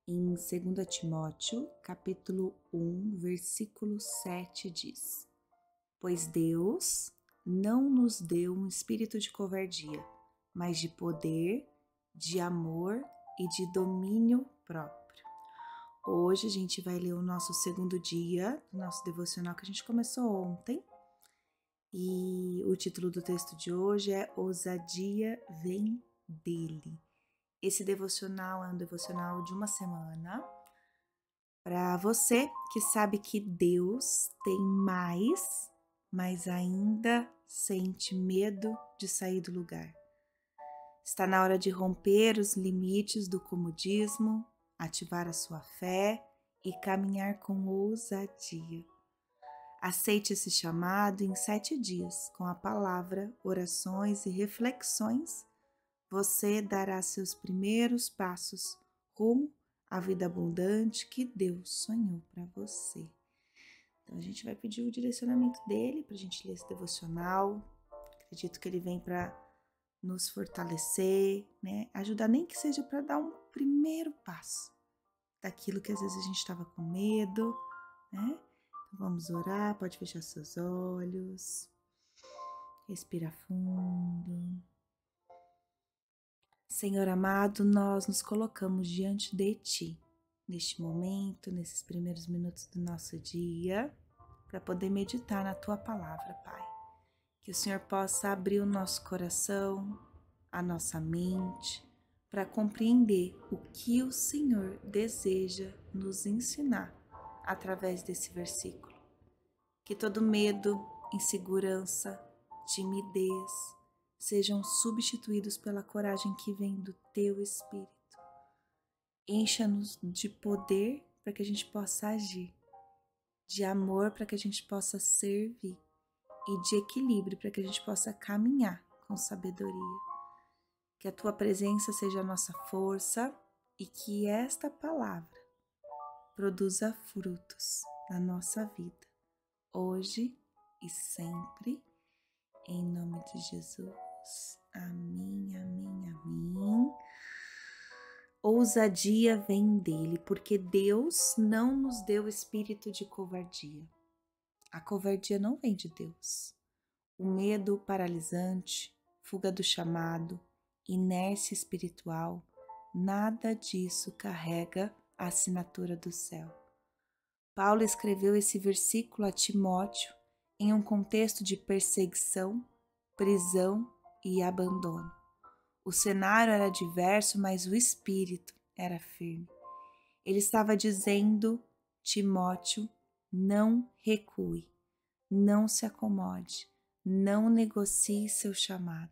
Em 2 Timóteo, capítulo 1, versículo 7 diz: Pois Deus não nos deu um espírito de covardia, mas de poder, de amor e de domínio próprio. Hoje a gente vai ler o nosso segundo dia do nosso devocional que a gente começou ontem. E o título do texto de hoje é Ousadia vem dele. Esse devocional é um devocional de uma semana para você que sabe que Deus tem mais, mas ainda sente medo de sair do lugar. Está na hora de romper os limites do comodismo, ativar a sua fé e caminhar com ousadia. Aceite esse chamado em 7 dias, com a palavra, orações e reflexões. Você dará seus primeiros passos rumo à vida abundante que Deus sonhou para você. Então a gente vai pedir o direcionamento dele para a gente ler esse devocional. Acredito que ele vem para nos fortalecer, né? Ajudar nem que seja para dar um primeiro passo daquilo que às vezes a gente estava com medo, né? Então vamos orar, pode fechar seus olhos, respira fundo. Senhor amado, nós nos colocamos diante de Ti, neste momento, nesses primeiros minutos do nosso dia, para poder meditar na Tua palavra, Pai. Que o Senhor possa abrir o nosso coração, a nossa mente, para compreender o que o Senhor deseja nos ensinar através desse versículo. Que todo medo, insegurança, timidez sejam substituídos pela coragem que vem do Teu Espírito. Encha-nos de poder para que a gente possa agir, de amor para que a gente possa servir e de equilíbrio para que a gente possa caminhar com sabedoria. Que a Tua presença seja a nossa força e que esta palavra produza frutos na nossa vida, hoje e sempre, em nome de Jesus. Amém, amém, amém. Ousadia vem dele, porque Deus não nos deu espírito de covardia. A covardia não vem de Deus. O medo paralisante, fuga do chamado, inércia espiritual, nada disso carrega a assinatura do céu. Paulo escreveu esse versículo a Timóteo em um contexto de perseguição, prisão e abandono. O cenário era diverso, mas o espírito era firme. Ele estava dizendo: Timóteo, não recue, não se acomode, não negocie seu chamado.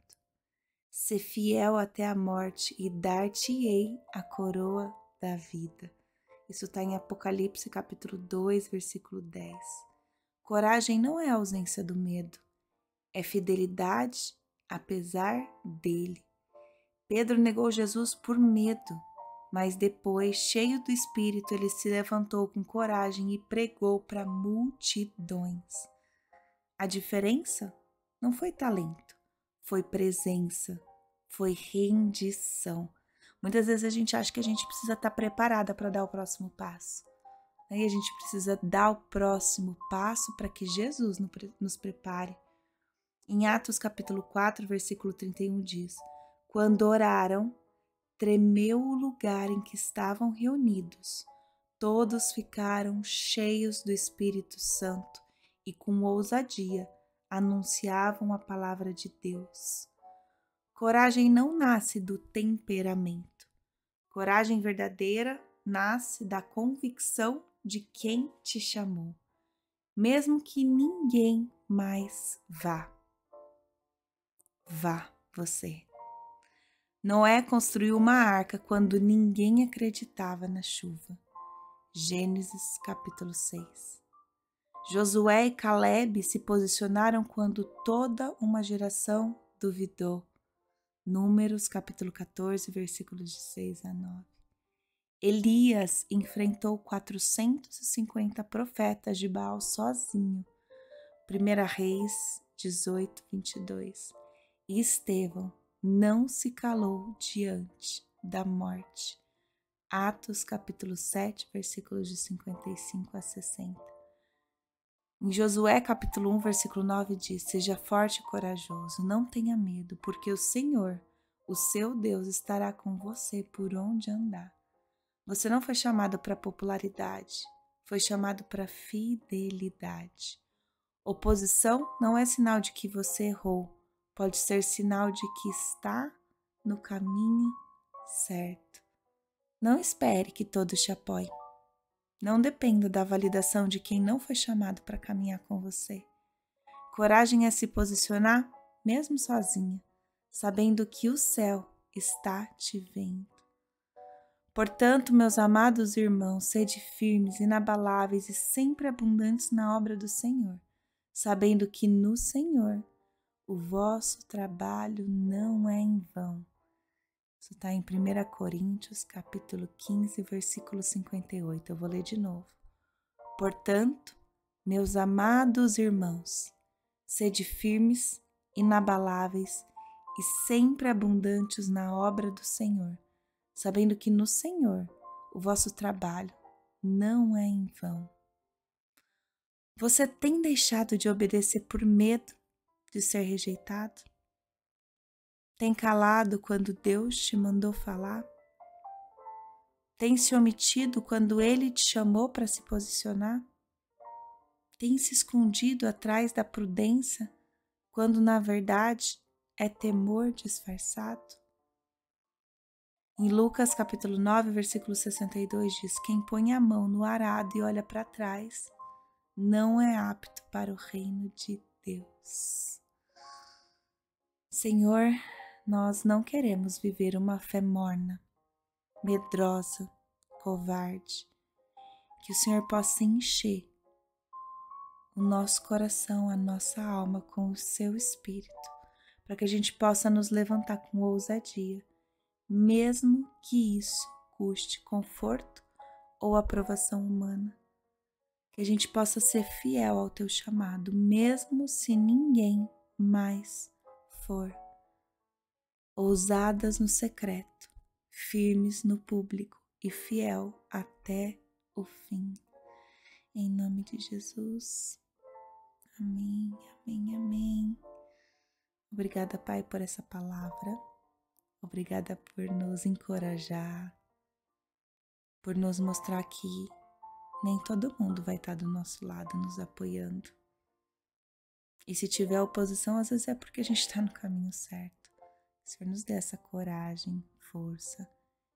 Sê fiel até a morte e dar-te-ei a coroa da vida. Isso está em Apocalipse capítulo 2, versículo 10. Coragem não é a ausência do medo, é fidelidade apesar dele. Pedro negou Jesus por medo, mas depois, cheio do Espírito, ele se levantou com coragem e pregou para multidões. A diferença não foi talento, foi presença, foi rendição. Muitas vezes a gente acha que a gente precisa estar preparada para dar o próximo passo. Aí a gente precisa dar o próximo passo para que Jesus nos prepare. Em Atos capítulo 4, versículo 31 diz: Quando oraram, tremeu o lugar em que estavam reunidos. Todos ficaram cheios do Espírito Santo e com ousadia anunciavam a palavra de Deus. Coragem não nasce do temperamento. Coragem verdadeira nasce da convicção de quem te chamou, mesmo que ninguém mais vá. Vá você. Noé construiu uma arca quando ninguém acreditava na chuva. Gênesis capítulo 6. Josué e Caleb se posicionaram quando toda uma geração duvidou. Números capítulo 14, versículos de 6 a 9. Elias enfrentou 450 profetas de Baal sozinho. 1 Reis 18, 22. E Estevão não se calou diante da morte. Atos capítulo 7, versículos de 55 a 60. Em Josué capítulo 1, versículo 9 diz: Seja forte e corajoso, não tenha medo, porque o Senhor, o seu Deus, estará com você por onde andar. Você não foi chamado para popularidade, foi chamado para fidelidade. Oposição não é sinal de que você errou, pode ser sinal de que está no caminho certo. Não espere que todos te apoiem. Não dependa da validação de quem não foi chamado para caminhar com você. Coragem é se posicionar, mesmo sozinha, sabendo que o céu está te vendo. Portanto, meus amados irmãos, sede firmes, inabaláveis e sempre abundantes na obra do Senhor, sabendo que no Senhor o vosso trabalho não é em vão. Isso está em 1 Coríntios, capítulo 15, versículo 58. Eu vou ler de novo. Portanto, meus amados irmãos, sede firmes, inabaláveis e sempre abundantes na obra do Senhor, sabendo que no Senhor o vosso trabalho não é em vão. Você tem deixado de obedecer por medo de ser rejeitado? Tem calado quando Deus te mandou falar? Tem se omitido quando Ele te chamou para se posicionar? Tem se escondido atrás da prudência quando na verdade é temor disfarçado? Em Lucas capítulo 9, versículo 62 diz: Quem põe a mão no arado e olha para trás não é apto para o reino de Deus. Senhor, nós não queremos viver uma fé morna, medrosa, covarde. Que o Senhor possa encher o nosso coração, a nossa alma com o seu Espírito, para que a gente possa nos levantar com ousadia, mesmo que isso custe conforto ou aprovação humana. Que a gente possa ser fiel ao teu chamado, mesmo se ninguém mais for. Ousadas no secreto, firmes no público e fiel até o fim. Em nome de Jesus. Amém, amém, amém. Obrigada, Pai, por essa palavra. Obrigada por nos encorajar, por nos mostrar que nem todo mundo vai estar do nosso lado nos apoiando. E se tiver oposição, às vezes é porque a gente está no caminho certo. O Senhor nos dê essa coragem, força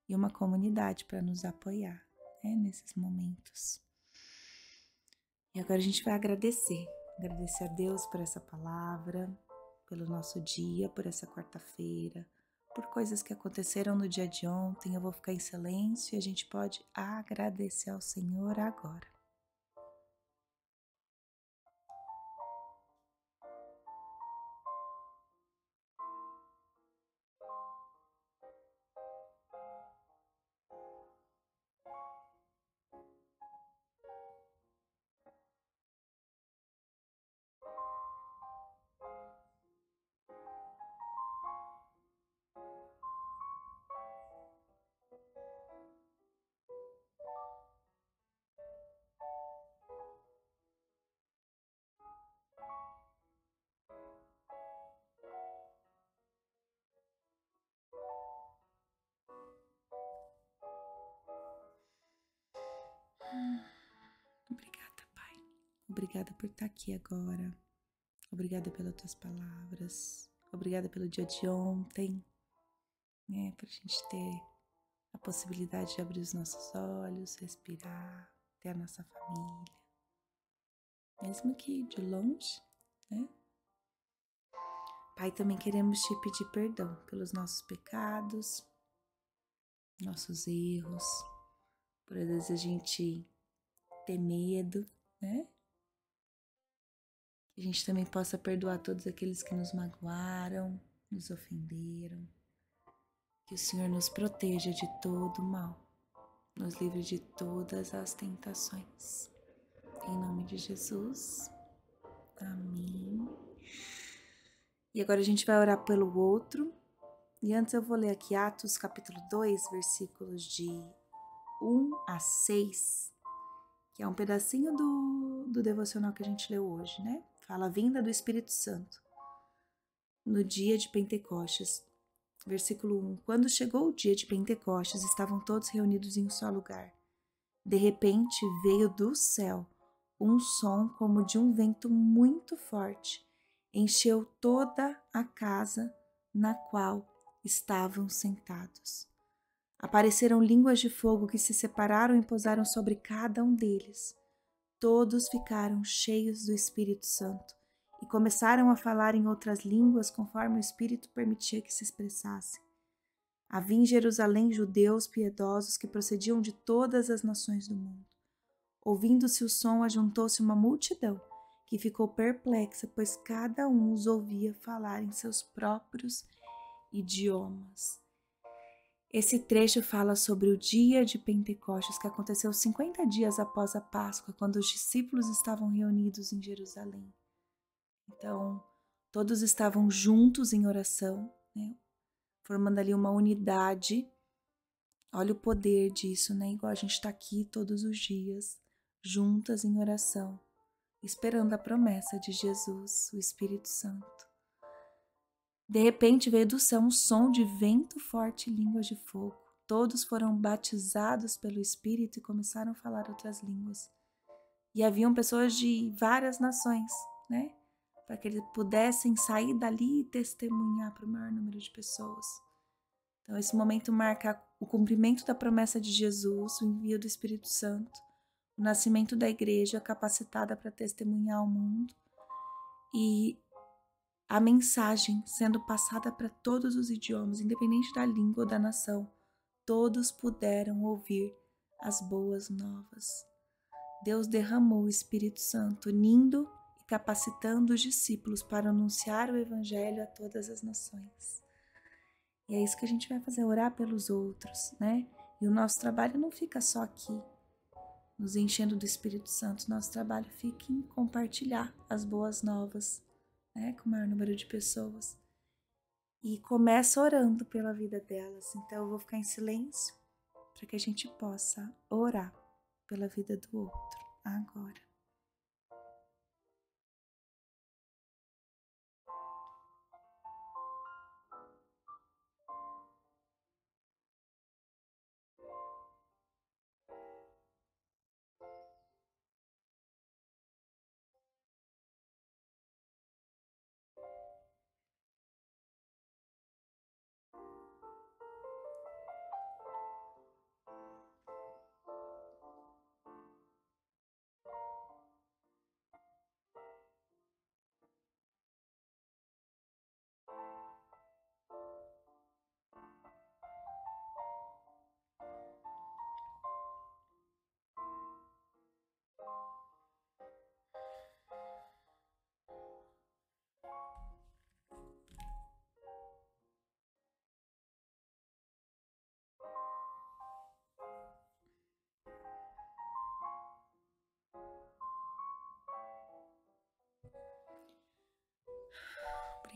e uma comunidade para nos apoiar, né, nesses momentos. E agora a gente vai agradecer a Deus por essa palavra, pelo nosso dia, por essa quarta-feira, por coisas que aconteceram no dia de ontem. Eu vou ficar em silêncio e a gente pode agradecer ao Senhor agora. Obrigada, Pai. Obrigada por estar aqui agora. Obrigada pelas tuas palavras. Obrigada pelo dia de ontem, né? Para a gente ter a possibilidade de abrir os nossos olhos, respirar, ter a nossa família. Mesmo que de longe, né? Pai, também queremos te pedir perdão pelos nossos pecados, nossos erros, por às vezes a gente ter medo, né? Que a gente também possa perdoar todos aqueles que nos magoaram, nos ofenderam. Que o Senhor nos proteja de todo o mal, nos livre de todas as tentações. Em nome de Jesus. Amém. E agora a gente vai orar pelo outro. E antes eu vou ler aqui Atos capítulo 2, versículos de 1 a 6, que é um pedacinho do devocional que a gente leu hoje, né? Fala a vinda do Espírito Santo no dia de Pentecostes. Versículo 1. Quando chegou o dia de Pentecostes, estavam todos reunidos em um só lugar. De repente veio do céu um som como de um vento muito forte. Encheu toda a casa na qual estavam sentados. Apareceram línguas de fogo que se separaram e pousaram sobre cada um deles. Todos ficaram cheios do Espírito Santo e começaram a falar em outras línguas conforme o Espírito permitia que se expressasse. Havia em Jerusalém judeus piedosos que procediam de todas as nações do mundo. Ouvindo-se o som, ajuntou-se uma multidão que ficou perplexa, pois cada um os ouvia falar em seus próprios idiomas. Esse trecho fala sobre o dia de Pentecostes, que aconteceu 50 dias após a Páscoa, quando os discípulos estavam reunidos em Jerusalém. Então, todos estavam juntos em oração, né? Formando ali uma unidade. Olha o poder disso, né? Igual a gente está aqui todos os dias, juntas em oração, esperando a promessa de Jesus, o Espírito Santo. De repente veio do céu um som de vento forte e línguas de fogo. Todos foram batizados pelo Espírito e começaram a falar outras línguas. E haviam pessoas de várias nações, né? Para que eles pudessem sair dali e testemunhar para o maior número de pessoas. Então, esse momento marca o cumprimento da promessa de Jesus, o envio do Espírito Santo, o nascimento da igreja capacitada para testemunhar ao mundo e a mensagem sendo passada para todos os idiomas, independente da língua ou da nação. Todos puderam ouvir as boas novas. Deus derramou o Espírito Santo, unindo e capacitando os discípulos para anunciar o Evangelho a todas as nações. E é isso que a gente vai fazer, orar pelos outros, né? E o nosso trabalho não fica só aqui, nos enchendo do Espírito Santo. Nosso trabalho fica em compartilhar as boas novas, né? Com o maior número de pessoas. E começa orando pela vida delas. Então eu vou ficar em silêncio para que a gente possa orar pela vida do outro agora.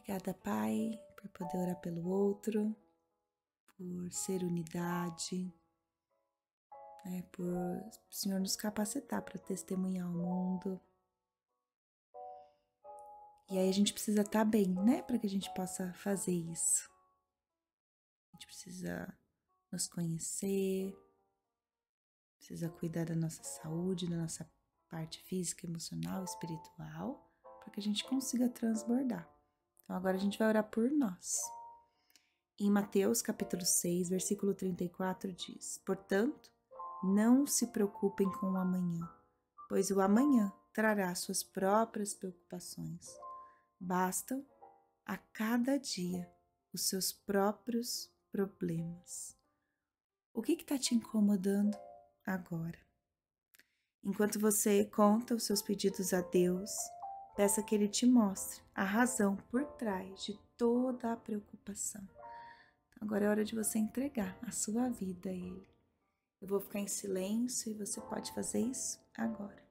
Obrigada, Pai, por poder orar pelo outro, por ser unidade, né, por o Senhor nos capacitar para testemunhar ao mundo. E aí a gente precisa estar bem, né, para que a gente possa fazer isso. A gente precisa nos conhecer, precisa cuidar da nossa saúde, da nossa parte física, emocional, espiritual, para que a gente consiga transbordar. Então agora a gente vai orar por nós. Em Mateus capítulo 6, versículo 34 diz: Portanto, não se preocupem com o amanhã, pois o amanhã trará suas próprias preocupações. Bastam a cada dia os seus próprios problemas. O que está te incomodando agora? Enquanto você conta os seus pedidos a Deus, peça que Ele te mostre a razão por trás de toda a preocupação. Agora é hora de você entregar a sua vida a Ele. Eu vou ficar em silêncio e você pode fazer isso agora.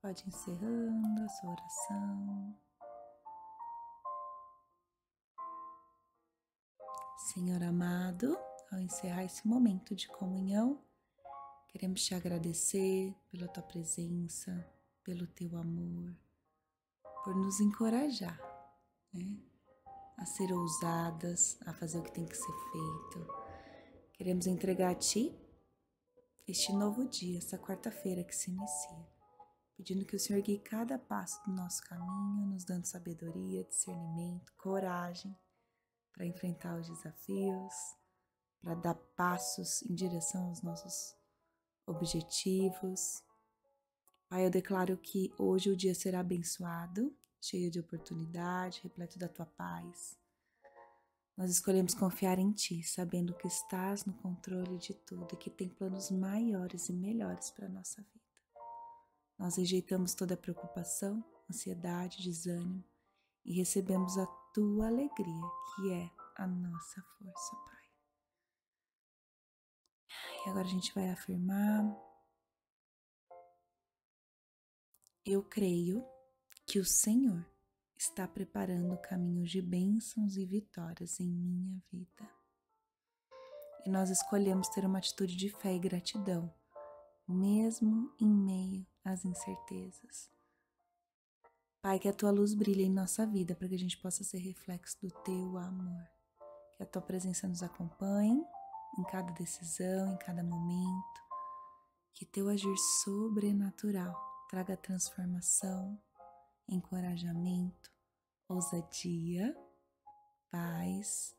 Pode ir encerrando a sua oração. Senhor amado, ao encerrar esse momento de comunhão, queremos te agradecer pela tua presença, pelo teu amor, por nos encorajar, né, a ser ousadas, a fazer o que tem que ser feito. Queremos entregar a ti este novo dia, essa quarta-feira que se inicia, pedindo que o Senhor guie cada passo do nosso caminho, nos dando sabedoria, discernimento, coragem para enfrentar os desafios, para dar passos em direção aos nossos objetivos. Pai, eu declaro que hoje o dia será abençoado, cheio de oportunidade, repleto da tua paz. Nós escolhemos confiar em ti, sabendo que estás no controle de tudo e que tem planos maiores e melhores para a nossa vida. Nós rejeitamos toda preocupação, ansiedade, desânimo e recebemos a tua alegria, que é a nossa força, Pai. E agora a gente vai afirmar: eu creio que o Senhor está preparando caminhos de bênçãos e vitórias em minha vida. E nós escolhemos ter uma atitude de fé e gratidão, mesmo em meio às incertezas. Pai, que a tua luz brilhe em nossa vida para que a gente possa ser reflexo do teu amor. Que a tua presença nos acompanhe em cada decisão, em cada momento. Que teu agir sobrenatural traga transformação, encorajamento, ousadia, paz.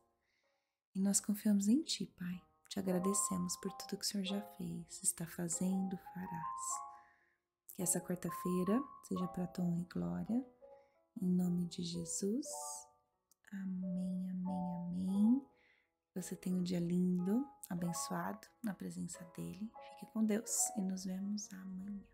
E nós confiamos em ti, Pai. Te agradecemos por tudo que o Senhor já fez, está fazendo, farás. Que essa quarta-feira seja para a tua honra e glória. Em nome de Jesus. Amém, amém, amém. Você tenha um dia lindo, abençoado, na presença dele. Fique com Deus e nos vemos amanhã.